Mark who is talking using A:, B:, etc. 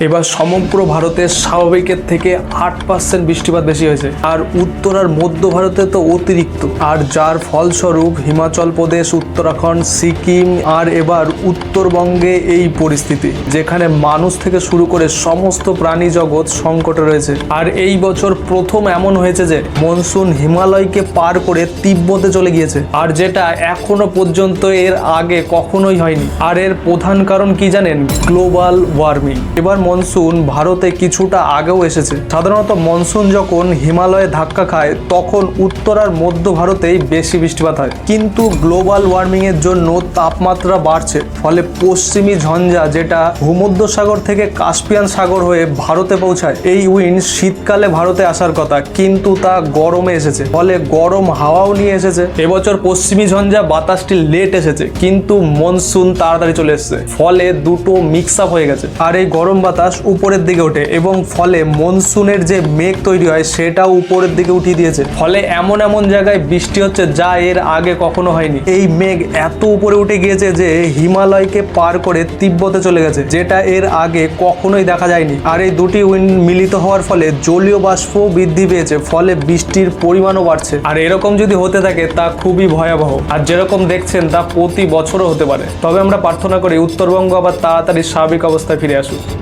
A: এবার সমগ্র ভারতে স্বাভাবিকের থেকে 8% বৃষ্টিপাত বেশি হয়েছে, আর উত্তর আর মধ্য ভারতে তো অতিরিক্ত। আর যার ফলস্বরূপ হিমাচল প্রদেশ, উত্তরাখণ্ড, সিকিম আর এবার উত্তরবঙ্গে এই পরিস্থিতি, যেখানে মানুষ থেকে শুরু করে সমস্ত প্রাণী জগৎ সংকটে রয়েছে। আর এই বছর প্রথম এমন হয়েছে যে মনসুন হিমালয়কে পার করে তিব্বতে চলে গিয়েছে, আর যেটা এখনো পর্যন্ত এর আগে কখনোই হয়নি। আর এর প্রধান কারণ কি জানেন? Global warming. এবার মনসুন ভারতে কিছুটা আগেও এসেছে। সাধারণত মনসুন যখন হিমালয়ে ধাক্কা খায় তখন উত্তর আর মধ্য ভারতেই বেশি বৃষ্টিপাত হয়, কিন্তু গ্লোবাল ওয়ার্মিং এর জন্য তাপমাত্রা বাড়ছে, ফলে পশ্চিমী ঝঞ্ঝা, যেটা ভূমধ্যসাগর থেকে কাস্পিয়ান সাগর হয়ে ভারতে পৌঁছায়, এই উইন্ড শীতকালে ভারতে আসার কথা, কিন্তু তা গরমে এসেছে, ফলে গরম হাওয়াও নিয়ে এসেছে। এবছর পশ্চিমী ঝঞ্ঝা বাতাসটি লেট এসেছে, কিন্তু মনসুন তাড়াতাড়ি চলে এসেছে, ফলে দুটো মিক্স আপ হয়ে গেছে। আর এই গরম বাতাস উপরের দিকে ওঠে এবং ফলে মনসুনের যে মেঘ তৈরি হয় সেটাও উপরের দিকে উঠিয়ে দিয়েছে, ফলে এমন এমন জায়গায় বৃষ্টি হচ্ছে যা এর আগে কখনো হয়নি। এই মেঘ এত উপরে উঠে গিয়েছে যে হিমালয়কে পার করে তিব্বতে চলে গেছে, যেটা এর আগে কখনোই দেখা যায়নি। আর এই দুটি উইন্ড মিলিত হওয়ার ফলে জলীয় বাষ্প বৃদ্ধি পেয়েছে, ফলে বৃষ্টির পরিমাণও বাড়ছে। আর এরকম যদি হতে থাকে তা খুবই ভয়াবহ, আর যেরকম দেখছেন তা প্রতি বছরও হতে পারে। তবে আমরা প্রার্থনা করি উত্তরবঙ্গ আবার তাড়াতাড়ি স্বাভাবিক অবস্থায় ফিরে আসুক।